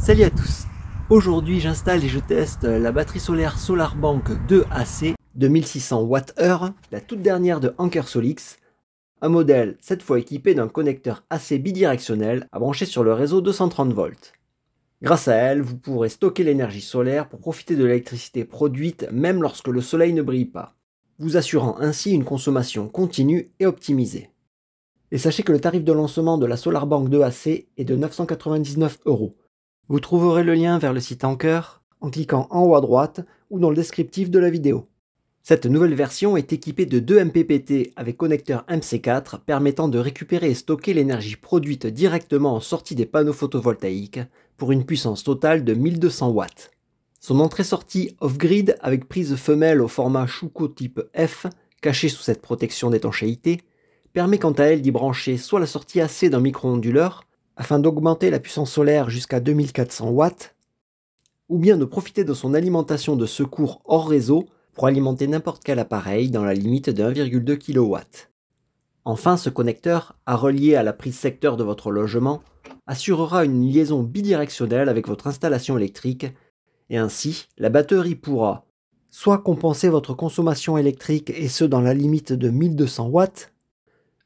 Salut à tous. Aujourd'hui j'installe et je teste la batterie solaire SolarBank 2AC de 1600 Wh, la toute dernière de Ankersolix, un modèle cette fois équipé d'un connecteur AC bidirectionnel à brancher sur le réseau 230 volts. Grâce à elle, vous pourrez stocker l'énergie solaire pour profiter de l'électricité produite même lorsque le soleil ne brille pas, vous assurant ainsi une consommation continue et optimisée. Et sachez que le tarif de lancement de la SolarBank 2AC est de 999 €. Vous trouverez le lien vers le site Anker en cliquant en haut à droite ou dans le descriptif de la vidéo. Cette nouvelle version est équipée de 2 MPPT avec connecteur MC4 permettant de récupérer et stocker l'énergie produite directement en sortie des panneaux photovoltaïques pour une puissance totale de 1200 watts. Son entrée-sortie off-grid avec prise femelle au format Schuko type F, cachée sous cette protection d'étanchéité, permet quant à elle d'y brancher soit la sortie AC d'un micro-onduleur, afin d'augmenter la puissance solaire jusqu'à 2400 watts, ou bien de profiter de son alimentation de secours hors réseau pour alimenter n'importe quel appareil dans la limite de 1,2 kW. Enfin, ce connecteur, à relier à la prise secteur de votre logement, assurera une liaison bidirectionnelle avec votre installation électrique, et ainsi, la batterie pourra soit compenser votre consommation électrique et ce dans la limite de 1200 watts,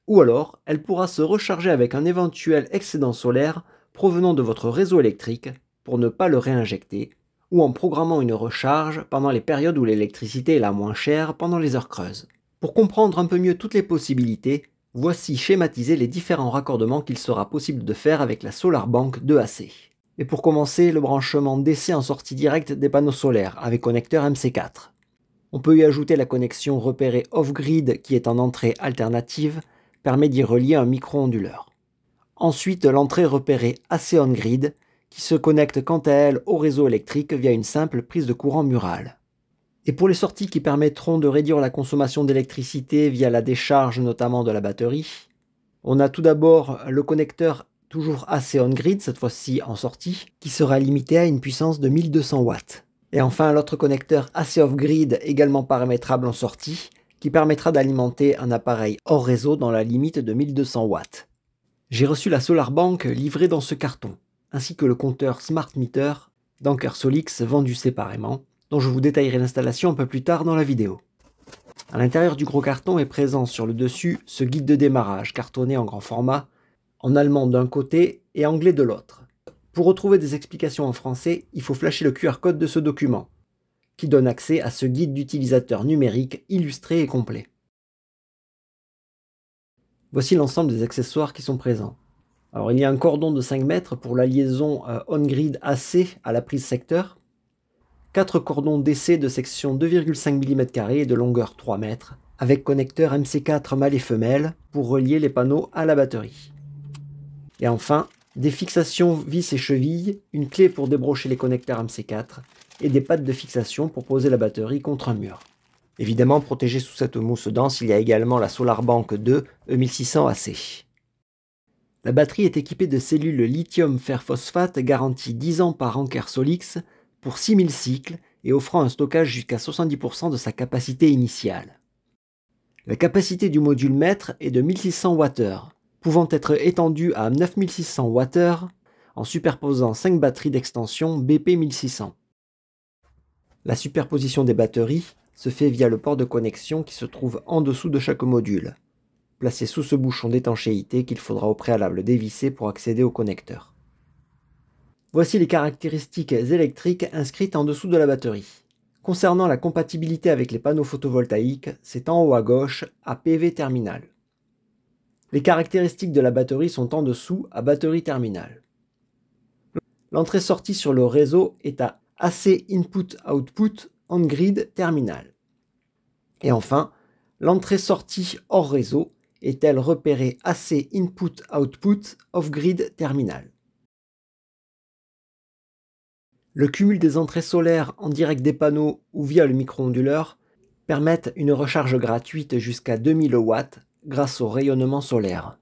ou alors elle pourra se recharger avec un éventuel excédent solaire provenant de votre réseau électrique pour ne pas le réinjecter, ou en programmant une recharge pendant les périodes où l'électricité est la moins chère pendant les heures creuses. Pour comprendre un peu mieux toutes les possibilités, voici schématisés les différents raccordements qu'il sera possible de faire avec la SolarBank 2AC. Et pour commencer, le branchement DC en sortie directe des panneaux solaires avec connecteur MC4. On peut y ajouter la connexion repérée off-grid qui est en entrée alternative, permet d'y relier un micro-onduleur. Ensuite, l'entrée repérée AC on-grid, qui se connecte quant à elle au réseau électrique via une simple prise de courant murale. Et pour les sorties qui permettront de réduire la consommation d'électricité via la décharge notamment de la batterie, on a tout d'abord le connecteur toujours AC on-grid, cette fois-ci en sortie, qui sera limité à une puissance de 1200 watts. Et enfin l'autre connecteur AC off-grid également paramétrable en sortie, qui permettra d'alimenter un appareil hors réseau dans la limite de 1200 watts. J'ai reçu la SolarBank livrée dans ce carton, ainsi que le compteur Smart Meter d'Ankersolix vendu séparément, dont je vous détaillerai l'installation un peu plus tard dans la vidéo. À l'intérieur du gros carton est présent sur le dessus ce guide de démarrage cartonné en grand format, en allemand d'un côté et anglais de l'autre. Pour retrouver des explications en français, il faut flasher le QR code de ce document, qui donne accès à ce guide d'utilisateur numérique illustré et complet. Voici l'ensemble des accessoires qui sont présents. Alors il y a un cordon de 5 mètres pour la liaison on-grid AC à la prise secteur, 4 cordons DC de section 2,5 mm et de longueur 3 mètres, avec connecteur MC4 mâle et femelle pour relier les panneaux à la batterie. Et enfin, des fixations vis et chevilles, une clé pour débrocher les connecteurs MC4, et des pattes de fixation pour poser la batterie contre un mur. Évidemment, protégée sous cette mousse dense, il y a également la SolarBank 2 E1600 AC. La batterie est équipée de cellules lithium fer phosphate garanties 10 ans par Ankersolix pour 6000 cycles et offrant un stockage jusqu'à 70% de sa capacité initiale. La capacité du module maître est de 1600 Wh, pouvant être étendue à 9600 Wh en superposant 5 batteries d'extension BP 1600. La superposition des batteries se fait via le port de connexion qui se trouve en dessous de chaque module, placé sous ce bouchon d'étanchéité qu'il faudra au préalable dévisser pour accéder au connecteur. Voici les caractéristiques électriques inscrites en dessous de la batterie. Concernant la compatibilité avec les panneaux photovoltaïques, c'est en haut à gauche à PV terminal. Les caractéristiques de la batterie sont en dessous à batterie terminale. L'entrée-sortie sur le réseau est à AC Input-Output on-grid terminal. Et enfin, l'entrée-sortie hors réseau est-elle repérée AC Input-Output off-grid terminal. Le cumul des entrées solaires en direct des panneaux ou via le micro-onduleur permettent une recharge gratuite jusqu'à 2000 watts grâce au rayonnement solaire.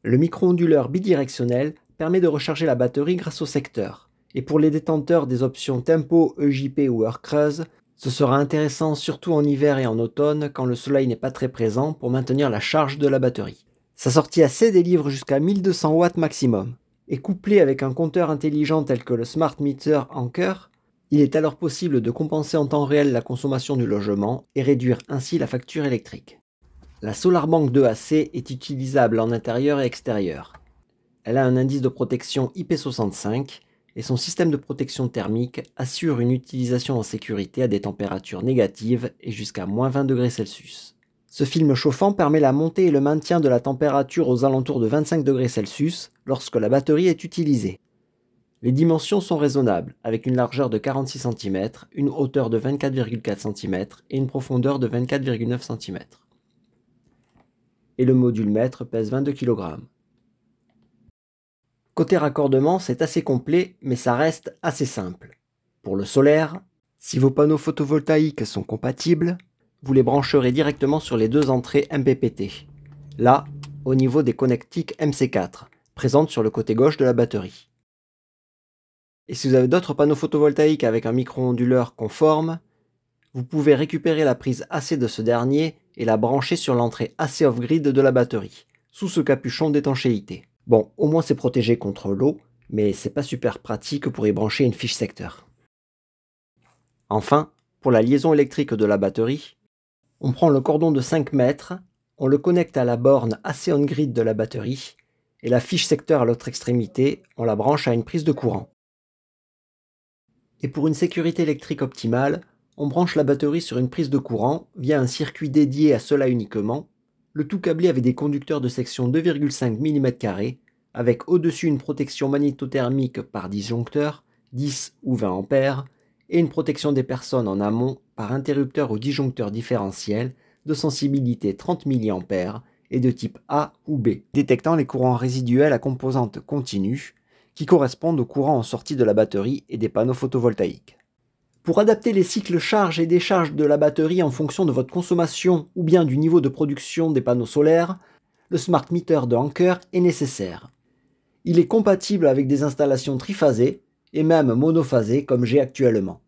Le micro-onduleur bidirectionnel permet de recharger la batterie grâce au secteur. Et pour les détenteurs des options Tempo, EJP ou heure creuse, ce sera intéressant surtout en hiver et en automne quand le soleil n'est pas très présent pour maintenir la charge de la batterie. Sa sortie AC délivre jusqu'à 1200 watts maximum. est couplé avec un compteur intelligent tel que le Smart Meter Anker, il est alors possible de compenser en temps réel la consommation du logement et réduire ainsi la facture électrique. La SolarBank 2AC est utilisable en intérieur et extérieur. Elle a un indice de protection IP65 et son système de protection thermique assure une utilisation en sécurité à des températures négatives et jusqu'à -20 degrés Celsius. Ce film chauffant permet la montée et le maintien de la température aux alentours de 25 degrés Celsius lorsque la batterie est utilisée. Les dimensions sont raisonnables, avec une largeur de 46 cm, une hauteur de 24,4 cm et une profondeur de 24,9 cm. Et le module mètre pèse 22 kg. Côté raccordement, c'est assez complet, mais ça reste assez simple. Pour le solaire, si vos panneaux photovoltaïques sont compatibles, vous les brancherez directement sur les deux entrées MPPT. Là, au niveau des connectiques MC4, présentes sur le côté gauche de la batterie. Et si vous avez d'autres panneaux photovoltaïques avec un micro-onduleur conforme, vous pouvez récupérer la prise AC de ce dernier et la brancher sur l'entrée AC off-grid de la batterie, sous ce capuchon d'étanchéité. Bon, au moins c'est protégé contre l'eau, mais c'est pas super pratique pour y brancher une fiche secteur. Enfin, pour la liaison électrique de la batterie, on prend le cordon de 5 mètres, on le connecte à la borne AC on-grid de la batterie, et la fiche secteur à l'autre extrémité, on la branche à une prise de courant. Et pour une sécurité électrique optimale, on branche la batterie sur une prise de courant via un circuit dédié à cela uniquement, le tout câblé avec des conducteurs de section 2,5 mm, avec au-dessus une protection magnétothermique par disjoncteur, 10 ou 20 A, et une protection des personnes en amont par interrupteur ou disjoncteur différentiel de sensibilité 30 mA et de type A ou B, détectant les courants résiduels à composante continue, qui correspondent aux courants en sortie de la batterie et des panneaux photovoltaïques. Pour adapter les cycles charge et décharge de la batterie en fonction de votre consommation ou bien du niveau de production des panneaux solaires, le Smart Meter de Anker est nécessaire. Il est compatible avec des installations triphasées et même monophasées comme j'ai actuellement.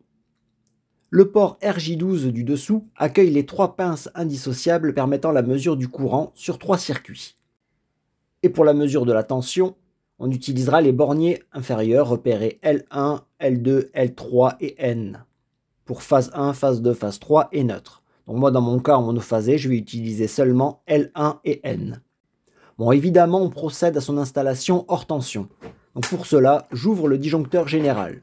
Le port RJ12 du dessous accueille les 3 pinces indissociables permettant la mesure du courant sur 3 circuits. Et pour la mesure de la tension, on utilisera les borniers inférieurs repérés L1, L2, L3 et N. Pour phase 1, phase 2, phase 3 et neutre. Donc moi dans mon cas en monophasé, je vais utiliser seulement L1 et N. Bon, évidemment on procède à son installation hors tension. Donc pour cela, j'ouvre le disjoncteur général.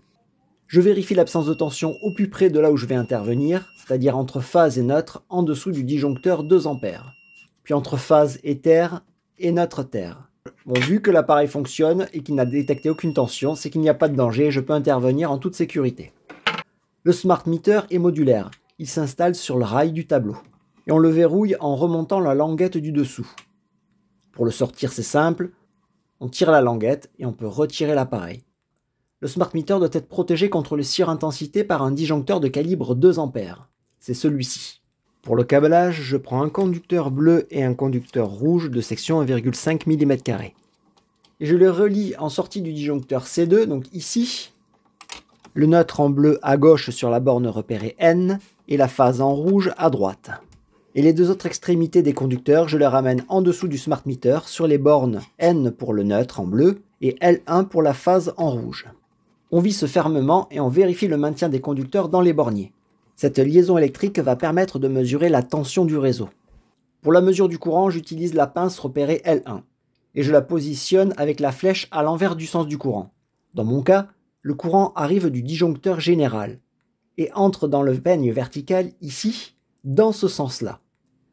Je vérifie l'absence de tension au plus près de là où je vais intervenir, c'est-à-dire entre phase et neutre en dessous du disjoncteur 2 A. Puis entre phase et terre et neutre terre. Bon, vu que l'appareil fonctionne et qu'il n'a détecté aucune tension, c'est qu'il n'y a pas de danger et je peux intervenir en toute sécurité. Le Smart Meter est modulaire, il s'installe sur le rail du tableau. Et on le verrouille en remontant la languette du dessous. Pour le sortir c'est simple, on tire la languette et on peut retirer l'appareil. Le Smart Meter doit être protégé contre les surintensité par un disjoncteur de calibre 2 A. C'est celui-ci. Pour le câblage, je prends un conducteur bleu et un conducteur rouge de section 1,5 mm. Et je les relie en sortie du disjoncteur C2, donc ici, le neutre en bleu à gauche sur la borne repérée N et la phase en rouge à droite. Et les deux autres extrémités des conducteurs, je les ramène en dessous du Smart Meter sur les bornes N pour le neutre en bleu et L1 pour la phase en rouge. On visse fermement et on vérifie le maintien des conducteurs dans les borniers. Cette liaison électrique va permettre de mesurer la tension du réseau. Pour la mesure du courant, j'utilise la pince repérée L1 et je la positionne avec la flèche à l'envers du sens du courant. Dans mon cas, le courant arrive du disjoncteur général et entre dans le peigne vertical ici, dans ce sens-là.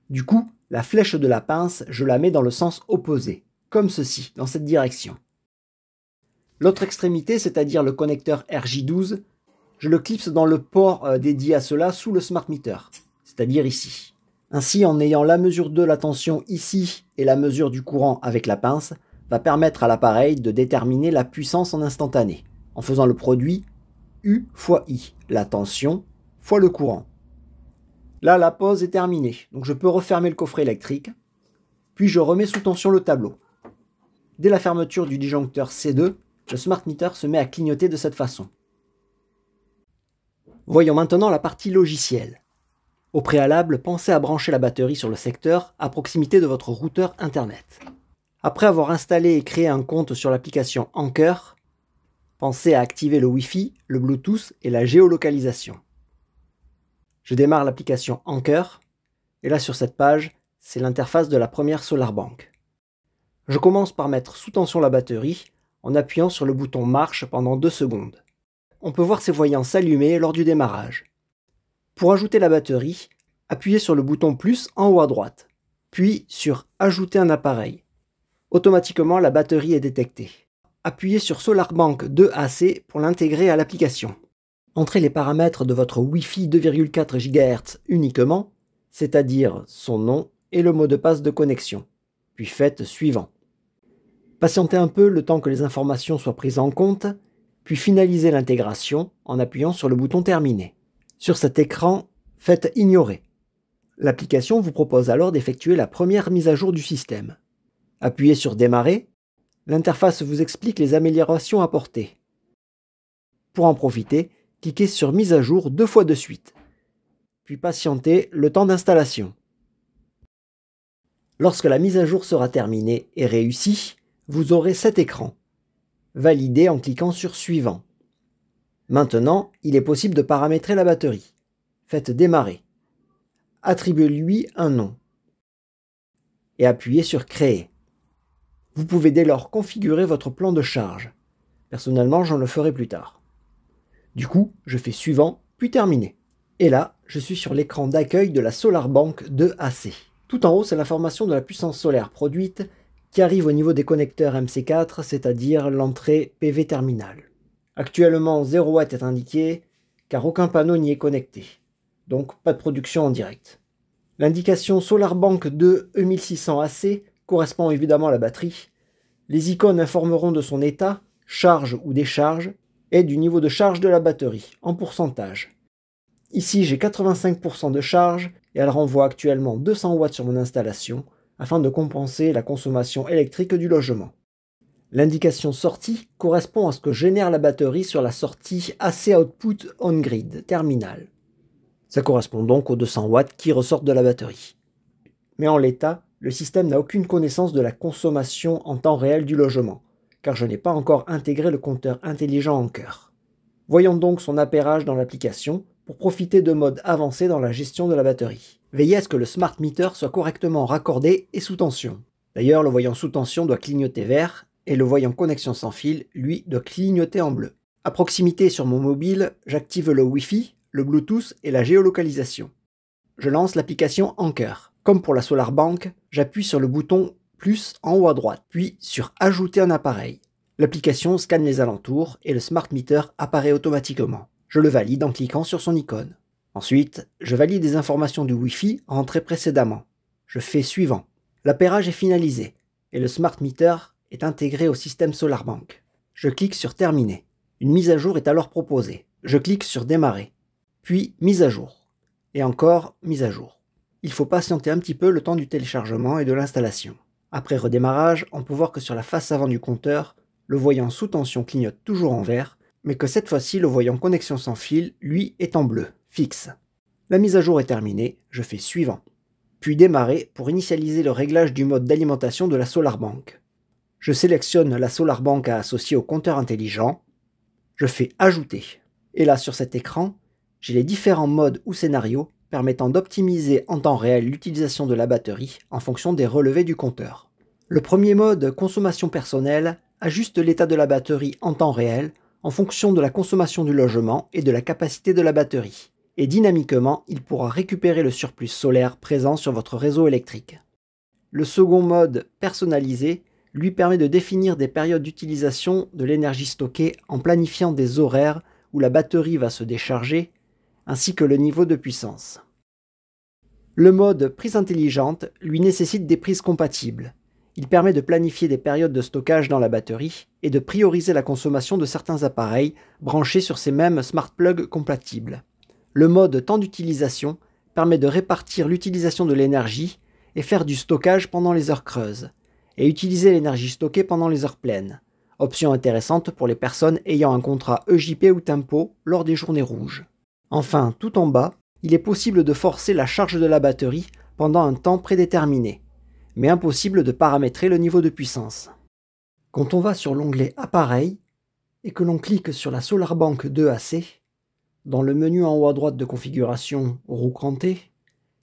Du coup, la flèche de la pince, je la mets dans le sens opposé, comme ceci, dans cette direction. L'autre extrémité, c'est-à-dire le connecteur RJ12, je le clipse dans le port dédié à cela sous le Smart Meter, c'est-à-dire ici. Ainsi, en ayant la mesure de la tension ici et la mesure du courant avec la pince, va permettre à l'appareil de déterminer la puissance en instantané, en faisant le produit U fois I, la tension fois le courant. Là, la pause est terminée, donc je peux refermer le coffret électrique, puis je remets sous tension le tableau. Dès la fermeture du disjoncteur C2, le Smart Meter se met à clignoter de cette façon. Voyons maintenant la partie logicielle. Au préalable, pensez à brancher la batterie sur le secteur à proximité de votre routeur Internet. Après avoir installé et créé un compte sur l'application Anker, pensez à activer le Wi-Fi, le Bluetooth et la géolocalisation. Je démarre l'application Anker, et là sur cette page, c'est l'interface de la première SolarBank. Je commence par mettre sous tension la batterie en appuyant sur le bouton marche pendant 2 secondes. On peut voir ces voyants s'allumer lors du démarrage. Pour ajouter la batterie, appuyez sur le bouton plus en haut à droite, puis sur ajouter un appareil. Automatiquement, la batterie est détectée. Appuyez sur SolarBank 2AC pour l'intégrer à l'application. Entrez les paramètres de votre Wi-Fi 2,4 GHz uniquement, c'est-à-dire son nom et le mot de passe de connexion, puis faites suivant. Patientez un peu le temps que les informations soient prises en compte, puis finalisez l'intégration en appuyant sur le bouton terminer. Sur cet écran, faites ignorer. L'application vous propose alors d'effectuer la première mise à jour du système. Appuyez sur démarrer. L'interface vous explique les améliorations apportées. Pour en profiter, cliquez sur mise à jour 2 fois de suite, puis patientez le temps d'installation. Lorsque la mise à jour sera terminée et réussie, vous aurez cet écran. Validez en cliquant sur suivant. Maintenant, il est possible de paramétrer la batterie. Faites démarrer. Attribuez-lui un nom. Et appuyez sur créer. Vous pouvez dès lors configurer votre plan de charge. Personnellement, j'en le ferai plus tard. Du coup, je fais suivant, puis terminer. Et là, je suis sur l'écran d'accueil de la SolarBank 2AC. Tout en haut, c'est l'information de la puissance solaire produite qui arrive au niveau des connecteurs MC4, c'est-à-dire l'entrée PV terminal. Actuellement, 0 W est indiqué, car aucun panneau n'y est connecté. Donc, pas de production en direct. L'indication SolarBank 2 E1600AC correspond évidemment à la batterie. Les icônes informeront de son état, charge ou décharge, et du niveau de charge de la batterie, en pourcentage. Ici, j'ai 85% de charge, et elle renvoie actuellement 200 watts sur mon installation, afin de compenser la consommation électrique du logement. L'indication sortie correspond à ce que génère la batterie sur la sortie AC Output On-Grid terminal. Ça correspond donc aux 200 watts qui ressortent de la batterie. Mais en l'état, le système n'a aucune connaissance de la consommation en temps réel du logement, car je n'ai pas encore intégré le compteur intelligent Anker. Voyons donc son appairage dans l'application pour profiter de modes avancés dans la gestion de la batterie. Veillez à ce que le smart meter soit correctement raccordé et sous tension. D'ailleurs, le voyant sous tension doit clignoter vert et le voyant connexion sans fil, lui, doit clignoter en bleu. À proximité sur mon mobile, j'active le Wi-Fi, le Bluetooth et la géolocalisation. Je lance l'application Anker. Comme pour la SolarBank, j'appuie sur le bouton plus en haut à droite, puis sur ajouter un appareil. L'application scanne les alentours et le smart meter apparaît automatiquement. Je le valide en cliquant sur son icône. Ensuite, je valide les informations du Wi-Fi rentrées précédemment. Je fais suivant. L'appairage est finalisé et le smart meter est intégré au système SolarBank. Je clique sur terminer. Une mise à jour est alors proposée. Je clique sur démarrer. Puis mise à jour. Et encore mise à jour. Il faut patienter un petit peu le temps du téléchargement et de l'installation. Après redémarrage, on peut voir que sur la face avant du compteur, le voyant sous tension clignote toujours en vert, mais que cette fois-ci le voyant connexion sans fil, lui, est en bleu, fixe. La mise à jour est terminée, je fais suivant. Puis démarrer pour initialiser le réglage du mode d'alimentation de la SolarBank. Je sélectionne la SolarBank à associer au compteur intelligent. Je fais ajouter. Et là, sur cet écran, j'ai les différents modes ou scénarios permettant d'optimiser en temps réel l'utilisation de la batterie en fonction des relevés du compteur. Le premier mode, consommation personnelle, ajuste l'état de la batterie en temps réel en fonction de la consommation du logement et de la capacité de la batterie. Et dynamiquement, il pourra récupérer le surplus solaire présent sur votre réseau électrique. Le second mode, personnalisé, lui permet de définir des périodes d'utilisation de l'énergie stockée en planifiant des horaires où la batterie va se décharger, ainsi que le niveau de puissance. Le mode prise intelligente lui nécessite des prises compatibles. Il permet de planifier des périodes de stockage dans la batterie et de prioriser la consommation de certains appareils branchés sur ces mêmes smart plugs compatibles. Le mode temps d'utilisation permet de répartir l'utilisation de l'énergie et faire du stockage pendant les heures creuses, et utiliser l'énergie stockée pendant les heures pleines. Option intéressante pour les personnes ayant un contrat EJP ou Tempo lors des journées rouges. Enfin, tout en bas, il est possible de forcer la charge de la batterie pendant un temps prédéterminé. mais impossible de paramétrer le niveau de puissance. Quand on va sur l'onglet Appareil et que l'on clique sur la SolarBank 2AC, dans le menu en haut à droite de configuration roue crantée,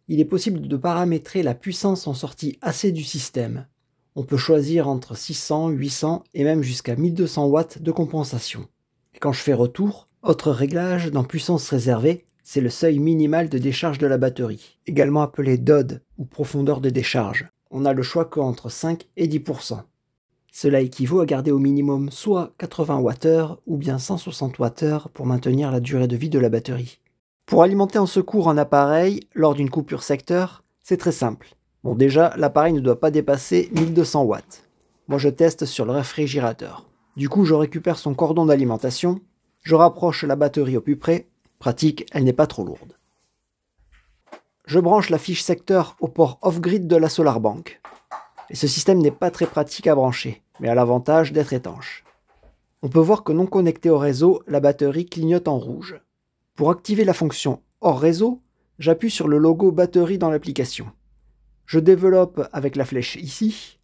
il est possible de paramétrer la puissance en sortie AC du système. On peut choisir entre 600, 800 et même jusqu'à 1200 watts de compensation. Et quand je fais retour, autre réglage dans puissance réservée, c'est le seuil minimal de décharge de la batterie, également appelé DOD ou profondeur de décharge. On n'a le choix qu'entre 5 et 10%. Cela équivaut à garder au minimum soit 80 Wh ou bien 160 Wh pour maintenir la durée de vie de la batterie. Pour alimenter en secours un appareil lors d'une coupure secteur, c'est très simple. Bon, déjà, l'appareil ne doit pas dépasser 1200 watts. Moi, je teste sur le réfrigérateur. Du coup, je récupère son cordon d'alimentation, je rapproche la batterie au plus près. Pratique, elle n'est pas trop lourde. Je branche la fiche secteur au port off-grid de la SolarBank. Et ce système n'est pas très pratique à brancher, mais a l'avantage d'être étanche. On peut voir que non connecté au réseau, la batterie clignote en rouge. Pour activer la fonction hors réseau, j'appuie sur le logo batterie dans l'application. Je développe avec la flèche ici,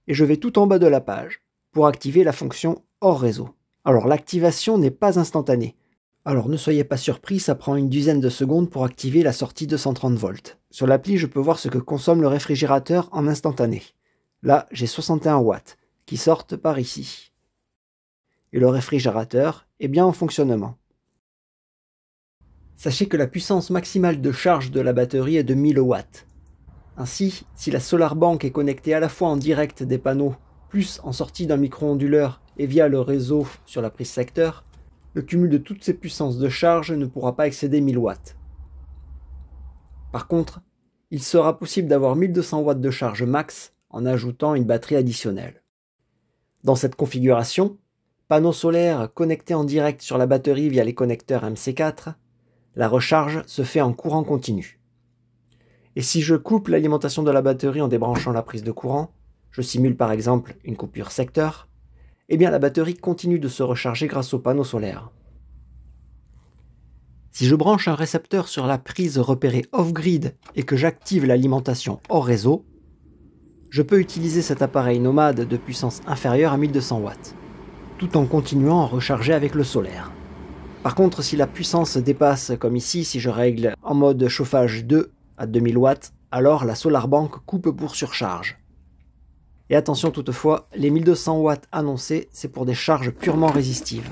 et je vais tout en bas de la page pour activer la fonction hors réseau. Alors l'activation n'est pas instantanée. Alors ne soyez pas surpris, ça prend une dizaine de secondes pour activer la sortie 230 volts. Sur l'appli, je peux voir ce que consomme le réfrigérateur en instantané. Là, j'ai 61 watts qui sortent par ici. Et le réfrigérateur est bien en fonctionnement. Sachez que la puissance maximale de charge de la batterie est de 1000 watts. Ainsi, si la SolarBank est connectée à la fois en direct des panneaux, plus en sortie d'un micro-onduleur et via le réseau sur la prise secteur, le cumul de toutes ces puissances de charge ne pourra pas excéder 1000 watts. Par contre, il sera possible d'avoir 1200 watts de charge max en ajoutant une batterie additionnelle. Dans cette configuration, panneau solaire connecté en direct sur la batterie via les connecteurs MC4, la recharge se fait en courant continu. Et si je coupe l'alimentation de la batterie en débranchant la prise de courant, je simule par exemple une coupure secteur, eh bien la batterie continue de se recharger grâce au panneau solaire. Si je branche un récepteur sur la prise repérée off-grid et que j'active l'alimentation hors réseau, je peux utiliser cet appareil nomade de puissance inférieure à 1200 watts, tout en continuant à recharger avec le solaire. Par contre, si la puissance dépasse, comme ici, si je règle en mode chauffage 2 à 2000 watts, alors la SolarBank coupe pour surcharge. Et attention toutefois, les 1200 watts annoncés, c'est pour des charges purement résistives.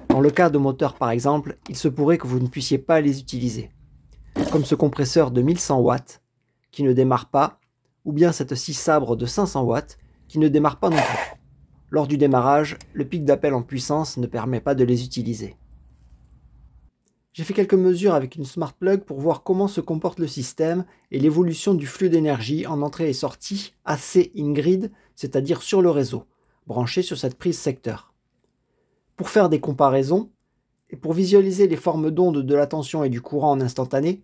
Dans le cas de moteurs par exemple, il se pourrait que vous ne puissiez pas les utiliser. Comme ce compresseur de 1100 watts, qui ne démarre pas, ou bien cette scie sabre de 500 watts, qui ne démarre pas non plus. Lors du démarrage, le pic d'appel en puissance ne permet pas de les utiliser. J'ai fait quelques mesures avec une smart plug pour voir comment se comporte le système et l'évolution du flux d'énergie en entrée et sortie AC in-grid, c'est-à-dire sur le réseau, branché sur cette prise secteur. Pour faire des comparaisons, et pour visualiser les formes d'ondes de la tension et du courant en instantané,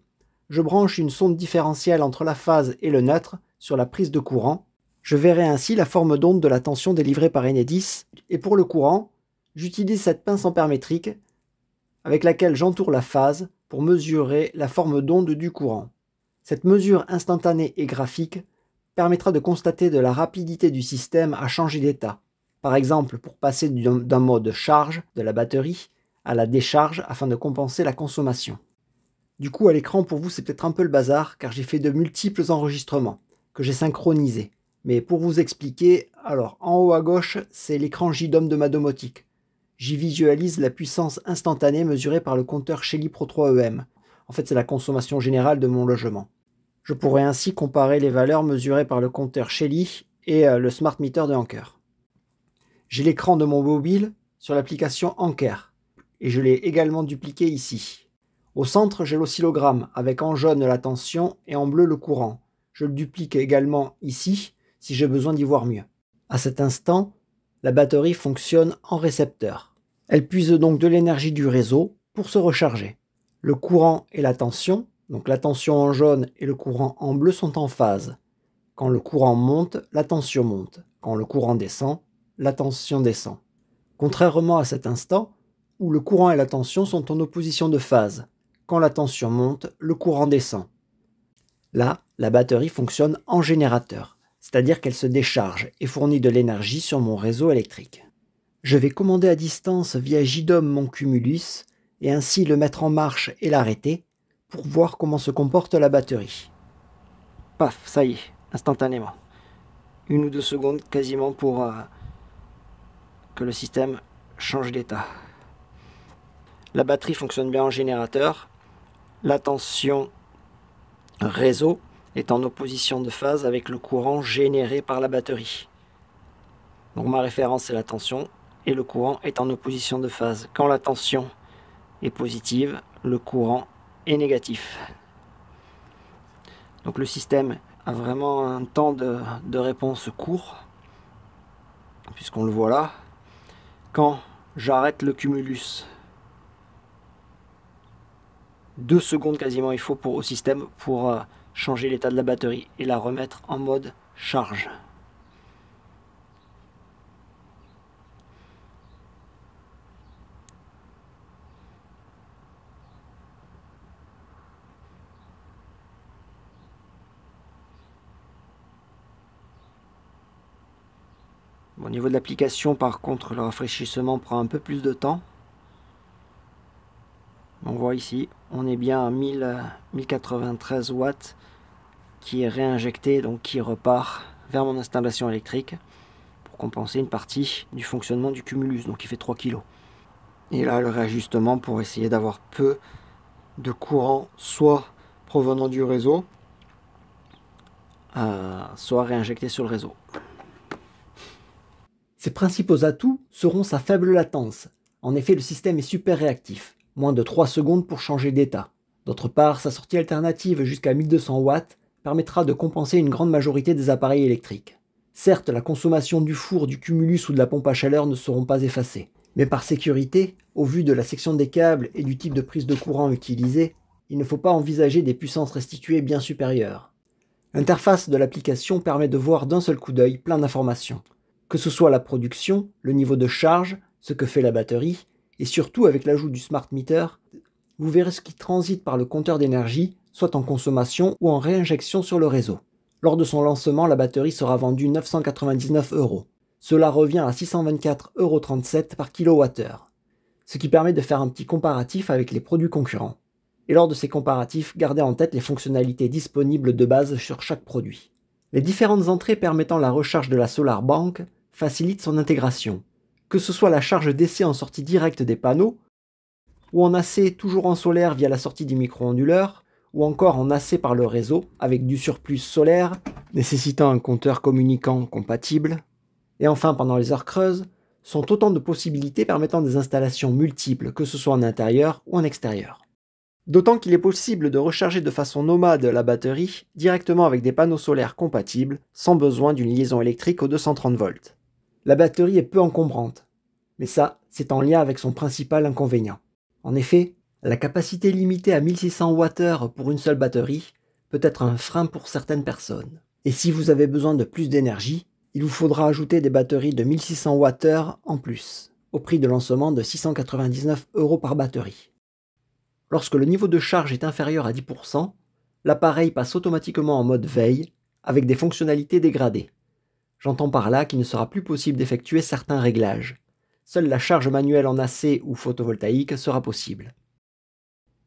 je branche une sonde différentielle entre la phase et le neutre sur la prise de courant. Je verrai ainsi la forme d'onde de la tension délivrée par Enedis, et pour le courant, j'utilise cette pince ampère-métrique avec laquelle j'entoure la phase pour mesurer la forme d'onde du courant. Cette mesure instantanée et graphique permettra de constater de la rapidité du système à changer d'état. Par exemple, pour passer d'un mode charge de la batterie à la décharge afin de compenser la consommation. Du coup, à l'écran, pour vous, c'est peut-être un peu le bazar car j'ai fait de multiples enregistrements que j'ai synchronisés. Mais pour vous expliquer, alors en haut à gauche, c'est l'écran JDOM de ma domotique. J'y visualise la puissance instantanée mesurée par le compteur Shelly Pro 3EM. En fait, c'est la consommation générale de mon logement. Je pourrais ainsi comparer les valeurs mesurées par le compteur Shelly et le smart meter de Anker. J'ai l'écran de mon mobile sur l'application Anker et je l'ai également dupliqué ici. Au centre, j'ai l'oscillogramme avec en jaune la tension et en bleu le courant. Je le duplique également ici si j'ai besoin d'y voir mieux. À cet instant, la batterie fonctionne en récepteur. Elle puise donc de l'énergie du réseau pour se recharger. Le courant et la tension, donc la tension en jaune et le courant en bleu sont en phase. Quand le courant monte, la tension monte. Quand le courant descend, la tension descend. Contrairement à cet instant, où le courant et la tension sont en opposition de phase. Quand la tension monte, le courant descend. Là, la batterie fonctionne en générateur. c'est-à-dire qu'elle se décharge et fournit de l'énergie sur mon réseau électrique. Je vais commander à distance via JDOM mon Cumulus et ainsi le mettre en marche et l'arrêter pour voir comment se comporte la batterie. Paf, ça y est, instantanément. 1 ou 2 secondes quasiment pour que le système change d'état. La batterie fonctionne bien en générateur. La tension réseau est en opposition de phase avec le courant généré par la batterie. Donc ma référence c'est la tension et le courant est en opposition de phase. Quand la tension est positive, le courant est négatif. Donc le système a vraiment un temps de réponse court, puisqu'on le voit là. Quand j'arrête le Cumulus, 2 secondes quasiment il faut au système pour changer l'état de la batterie et la remettre en mode charge. Au niveau de l'application, par contre, le rafraîchissement prend un peu plus de temps. On voit ici, on est bien à 1093 watts qui est réinjecté, donc qui repart vers mon installation électrique pour compenser une partie du fonctionnement du Cumulus, donc il fait 3 kg. Et là, le réajustement pour essayer d'avoir peu de courant, soit provenant du réseau, soit réinjecté sur le réseau. Ses principaux atouts seront sa faible latence. En effet, le système est super réactif, moins de 3 secondes pour changer d'état. D'autre part, sa sortie alternative jusqu'à 1200 watts permettra de compenser une grande majorité des appareils électriques. Certes, la consommation du four, du Cumulus ou de la pompe à chaleur ne seront pas effacées. Mais par sécurité, au vu de la section des câbles et du type de prise de courant utilisé, il ne faut pas envisager des puissances restituées bien supérieures. L'interface de l'application permet de voir d'un seul coup d'œil plein d'informations. Que ce soit la production, le niveau de charge, ce que fait la batterie, et surtout avec l'ajout du smart meter, vous verrez ce qui transite par le compteur d'énergie, soit en consommation ou en réinjection sur le réseau. Lors de son lancement, la batterie sera vendue 999 €. Cela revient à 624,37 € par kWh, ce qui permet de faire un petit comparatif avec les produits concurrents. Et lors de ces comparatifs, gardez en tête les fonctionnalités disponibles de base sur chaque produit. Les différentes entrées permettant la recharge de la SolarBank facilitent son intégration, que ce soit la charge DC en sortie directe des panneaux, ou en AC toujours en solaire via la sortie du micro-onduleur, ou encore en AC par le réseau avec du surplus solaire nécessitant un compteur communicant compatible. Et enfin, pendant les heures creuses, sont autant de possibilités permettant des installations multiples, que ce soit en intérieur ou en extérieur. D'autant qu'il est possible de recharger de façon nomade la batterie directement avec des panneaux solaires compatibles, sans besoin d'une liaison électrique aux 230 volts. La batterie est peu encombrante, mais ça, c'est en lien avec son principal inconvénient. En effet, la capacité limitée à 1600 Wh pour une seule batterie peut être un frein pour certaines personnes. Et si vous avez besoin de plus d'énergie, il vous faudra ajouter des batteries de 1600 Wh en plus, au prix de lancement de 699 € par batterie. Lorsque le niveau de charge est inférieur à 10%, l'appareil passe automatiquement en mode veille, avec des fonctionnalités dégradées. J'entends par là qu'il ne sera plus possible d'effectuer certains réglages. Seule la charge manuelle en AC ou photovoltaïque sera possible.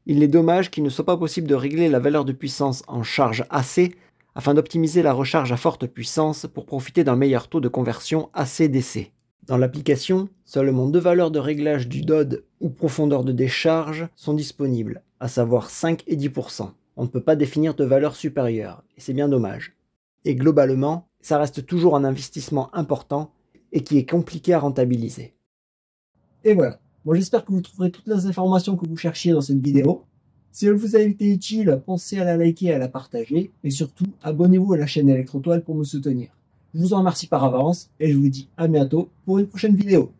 Il est dommage qu'il ne soit pas possible de régler la valeur de puissance en charge AC afin d'optimiser la recharge à forte puissance pour profiter d'un meilleur taux de conversion AC-DC. Dans l'application, seulement 2 valeurs de réglage du DOD ou profondeur de décharge sont disponibles, à savoir 5 et 10%. On ne peut pas définir de valeur supérieure, et c'est bien dommage. Et globalement, ça reste toujours un investissement important et qui est compliqué à rentabiliser. Et voilà. Bon, j'espère que vous trouverez toutes les informations que vous cherchiez dans cette vidéo. Si elle vous a été utile, pensez à la liker et à la partager. Et surtout, abonnez-vous à la chaîne Electrotoile pour me soutenir. Je vous en remercie par avance et je vous dis à bientôt pour une prochaine vidéo.